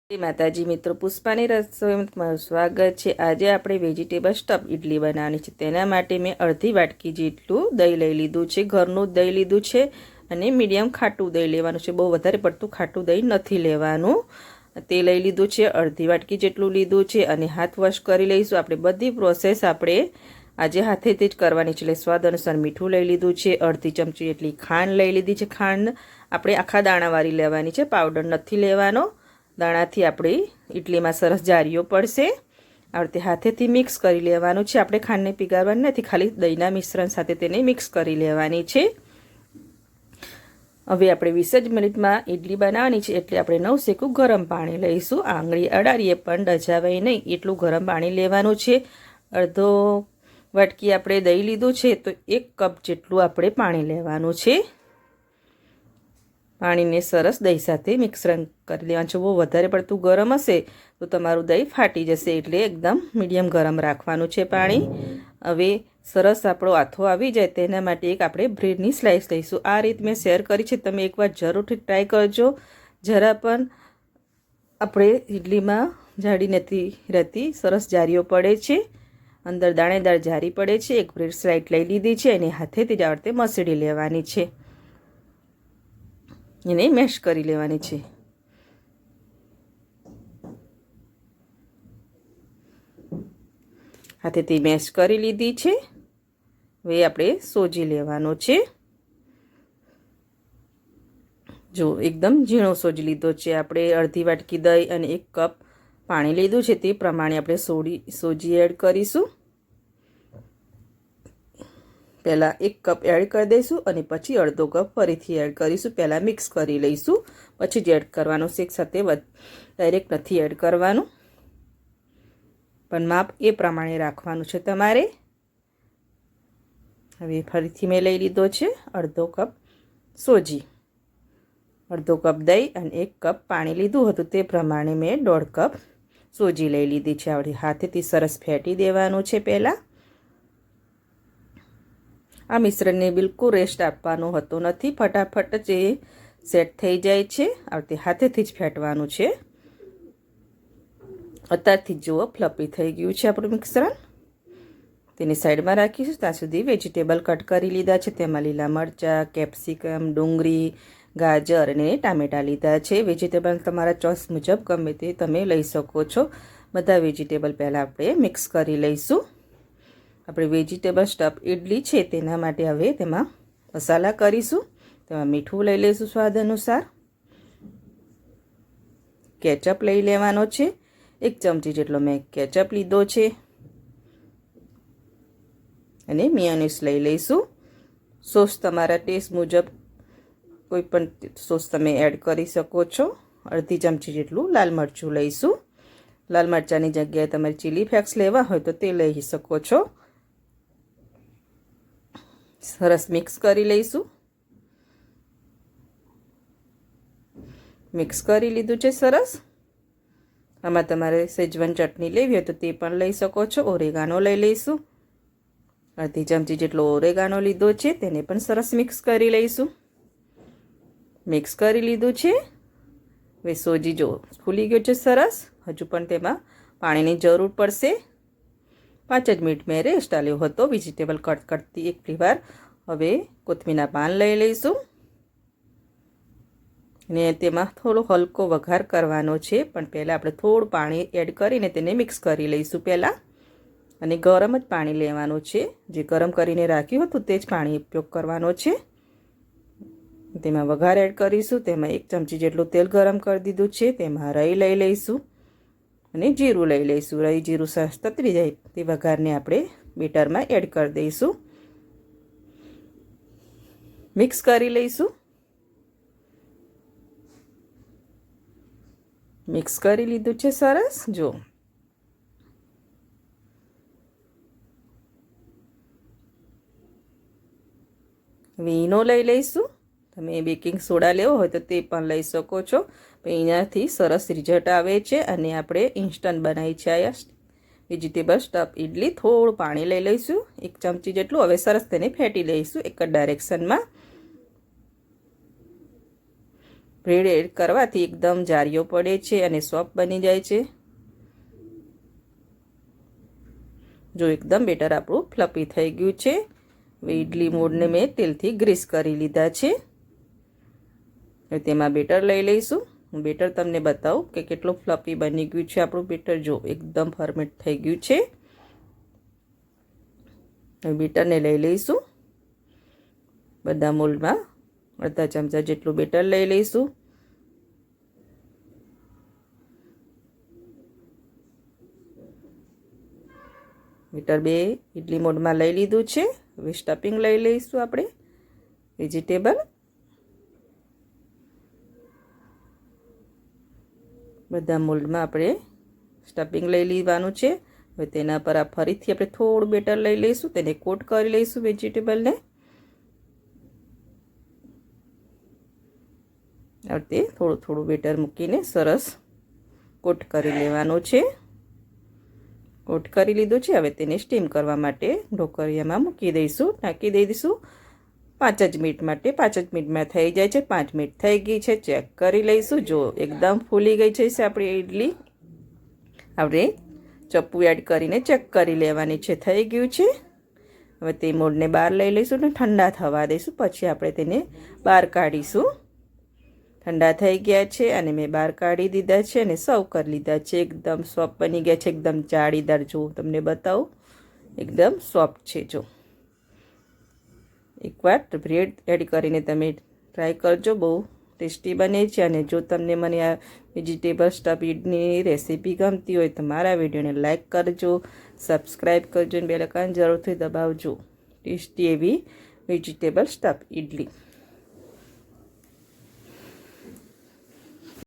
જય માતાજી મિત્રો, પુષ્પાની રસોઈમાં તમારું સ્વાગત છે। આજે આપણે વેજીટેબલ સ્ટફ ઇડલી બનાવવાની છે। તેના માટે મેં અડધી વાટકી જેટલું દહીં લઈ લીધું છે। ઘરનું દહીં લીધું છે અને મીડિયમ ખાટું દહીં લેવાનું છે। બહુ વધારે પડતું ખાટું દહીં નથી લેવાનું। તે લઈ લીધું છે, અડધી વાટકી જેટલું લીધું છે અને હાથ વોશ કરી લઈશું। આપણે બધી પ્રોસેસ આપણે આજે હાથેથી જ કરવાની છે। એટલે સ્વાદ અનુસાર મીઠું લઈ લીધું છે, અડધી ચમચી જેટલી ખાંડ લઈ લીધી છે। ખાંડ આપણે આખા દાણાવાળી લેવાની છે, પાવડર નથી લેવાનો। દાણાથી આપણી ઇડલીમાં સરસ જારીઓ પડશે। આ રીતે હાથેથી મિક્સ કરી લેવાનું છે। આપણે ખાંડને પીગાળવાની નથી, ખાલી દહીંના મિશ્રણ સાથે તેને મિક્સ કરી લેવાની છે। હવે આપણે 20 જ મિનિટમાં ઇડલી બનાવવાની છે, એટલે આપણે નવસેકું ગરમ પાણી લઈશું। આંગળી અડાડીએ પણ ડજાવાય નહીં એટલું ગરમ પાણી લેવાનું છે। અડધો વાટકી આપણે દહીં લીધું છે, તો 1 કપ જેટલું આપણે પાણી લેવાનું છે। પાણીને સરસ દહીં સાથે મિશ્રણ કરી લેવાનું છે। બહુ વધારે પડતું ગરમ હશે તો તમારું દહીં ફાટી જશે, એટલે એકદમ મીડિયમ ગરમ રાખવાનું છે પાણી। હવે સરસ આપણો આથો આવી જાય તેના માટે એક આપણે બ્રેડની સ્લાઇસ લઈશું। આ રીત મેં શેર કરી છે, તમે એકવાર જરૂરથી ટ્રાય કરજો। જરા પણ આપણે ઇડલીમાં જાડી નથી રહેતી, સરસ જારીઓ પડે છે, અંદર દાણેદાર જારી પડે છે। એક બ્રેડ સ્લાઇસ લઈ લીધી છે અને હાથેથી જ આ રીતે મસળી લેવાની છે, એને મેશ કરી લેવાની છે। હાથેથી મેશ કરી લીધી છે। હવે આપણે સોજી લેવાનો છે। જો એકદમ ઝીણો સોજી લીધો છે। આપણે અડધી વાટકી દહીં અને 1 કપ પાણી લીધું છે, તે પ્રમાણે આપણે સોજી એડ કરીશું। પહેલાં 1 કપ એડ કરી દઈશું અને પછી અડધો કપ ફરીથી એડ કરીશું। પહેલાં મિક્સ કરી લઈશું, પછી જ એડ કરવાનું છે। એકસાથે ડાયરેક્ટ નથી એડ કરવાનું, પણ માપ એ પ્રમાણે રાખવાનું છે તમારે। હવે ફરીથી મેં લઈ લીધો છે અડધો કપ સોજી, અડધો કપ દહીં અને 1 કપ પાણી લીધું હતું, તે પ્રમાણે મેં 1.5 કપ સોજી લઈ લીધી છે। આપણે હાથેથી સરસ ફેટી દેવાનું છે પહેલાં। આ મિશ્રણને બિલકુલ રેસ્ટ આપવાનો હોતો નથી, ફટાફટ જ એ સેટ થઈ જાય છે। આ રીતે હાથેથી જ ફેટવાનું છે। અત્યારથી જુઓ ફ્લફી થઈ ગયું છે આપણું મિશ્રણ। તેને સાઈડમાં રાખીશું। ત્યાં સુધી વેજીટેબલ કટ કરી લીધા છે, તેમાં લીલા મરચાં, કેપ્સિકમ, ડુંગળી, ગાજર અને ટામેટાં લીધા છે। વેજીટેબલ તમારા ચોઈસ મુજબ ગમે તે તમે લઈ શકો છો। બધા વેજીટેબલ પહેલાં આપણે મિક્સ કરી લઈશું। આપણે વેજીટેબલ સ્ટફ ઇડલી છે, તેના માટે હવે તેમાં મસાલા કરીશું। તેમાં મીઠું લઈ લઈશું સ્વાદ અનુસાર, કેચઅપ લઈ લેવાનો છે, 1 ચમચી જેટલો મેં કેચઅપ લીધો છે, અને મેયોનીઝ લઈ લઈશું। સોસ તમારા ટેસ્ટ મુજબ કોઈ પણ સોસ તમે એડ કરી શકો છો। અડધી ચમચી જેટલું લાલ મરચું લઈશું। લાલ મરચાંની જગ્યાએ તમારે ચીલી ફ્લેક્સ લેવા હોય તો તે લઈ શકો છો। સરસ મિક્સ કરી લઈશું। મિક્સ કરી લીધું છે સરસ। આમાં તમારે સેજવાન ચટણી લેવી હોય તો તે પણ લઈ શકો છો। ઓરેગાનો લઈ લઈશું, અડધી ચમચી જેટલો ઓરેગાનો લીધો છે, તેને પણ સરસ મિક્સ કરી લઈશું। મિક્સ કરી લીધું છે। હવે સોજી જો ફૂલી ગયો છે સરસ, હજુ પણ તેમાં પાણીની જરૂર પડશે। 5 જ મિનિટ મેં રેસ્ટ આપ્યો હતો વેજીટેબલ કટ કરતી એક વાર। હવે કોથમીરના પાન લઈ લઈશું ને તેમાં થોડો હલકો વઘાર કરવાનો છે, પણ પહેલાં આપણે થોડું પાણી એડ કરીને તેને મિક્સ કરી લઈશું પહેલાં। અને ગરમ જ પાણી લેવાનું છે, જે ગરમ કરીને રાખ્યું હતું તે જ પાણી ઉપયોગ કરવાનો છે। તેમાં વઘાર એડ કરીશું। તેમાં 1 ચમચી જેટલું તેલ ગરમ કરી દીધું છે, તેમાં રાઈ લઈ લઈશું અને જીરું લઈ લઈશું। રાઈ જીરું સરસ તતરી જાય તે વઘારને આપણે બેટરમાં એડ કરી દઈશું, મિક્સ કરી લઈશું। મિક્સ કરી લીધું છે સરસ। જો હવે ઈનો લઈ લઈશું। તમે બેકિંગ સોડા લેવો હોય તો તે પણ લઈ શકો છો, પણ એનાથી સરસ રિઝલ્ટ આવે છે। અને આપણે ઇન્સ્ટન્ટ બનાવી છે આ વેજીટેબલ સ્ટફ ઇડલી। થોડું પાણી લઈ લઈશું, 1 ચમચી જેટલું। હવે સરસ તેને ફેટી લઈશું એક જ ડાયરેક્શનમાં। બ્રેડ એડ કરવાથી એકદમ જારીઓ પડે છે અને સોફ્ટ બની જાય છે. જો એકદમ બેટર આપણું ફ્લફી થઈ ગયું છે. હવે ઇડલી મોલ્ડને મેં તેલથી ગ્રીસ કરી લીધા છે. હવે તેમાં બેટર લઈ લઈશું. હું બેટર તમને બતાવું કે કેટલું ફ્લફી બની ગયું છે આપણું બેટર. જો એકદમ ફર્મેન્ટ થઈ ગયું છે. હવે બેટરને લઈ લઈશું. બધા મોલ્ડમાં અડધા ચમચા જેટલું બેટર લઈ લઈશું. બેટર 2 ઇડલી મોલ્ડમાં લઈ લીધું છે. હવે સ્ટફિંગ લઈ લઈશું આપણે વેજીટેબલ. બધા મોલ્ડમાં આપણે સ્ટફિંગ લઈ લેવાનું છે. હવે તેના પર આ ફરીથી આપણે થોડું બેટર લઈ લઈશું, તેને કોટ કરી લઈશું વેજીટેબલને. આ રીતે થોડું થોડું બેટર મૂકીને સરસ કોટ કરી લેવાનું છે. કોટ કરી લીધું છે. હવે તેને સ્ટીમ કરવા માટે ઢોકળિયામાં મૂકી દઈશું, ઢાંકી દઈશું 5 જ મિનિટ માટે. 5 જ મિનિટમાં થઈ જાય છે. 5 મિનિટ થઈ ગઈ છે, ચેક કરી લઈશું. જો એકદમ ફૂલી ગઈ છે આપણી ઇડલી. આપણે ચપ્પુ એડ કરીને ચેક કરી લેવાની છે, થઈ ગયું છે. હવે તે મોલ્ડને બહાર લઈ લઈશું અને ઠંડા થવા દઈશું. પછી આપણે તેને બહાર કાઢીશું. ઠંડા થઈ ગયા છે અને મેં બહાર કાઢી દીધા છે અને સર્વ કરી લીધા છે. એકદમ સોફ્ટ બની ગયા છે, એકદમ જાળીદાર. જો તમને બતાવું, એકદમ સોફ્ટ છે. જો એકવાર બ્રેડ એડ કરીને તમે ટ્રાય કરજો, બહુ ટેસ્ટી બને છે. અને જો તમને મને આ વેજીટેબલ સ્ટફ ઇડલીની રેસીપી ગમતી હોય તો મારા વિડીયોને લાઇક કરજો, સબસ્ક્રાઈબ કરજો અને બેલ આઇકન જરૂરથી દબાવજો. ટેસ્ટી એવી વેજીટેબલ સ્ટફ ઇડલી.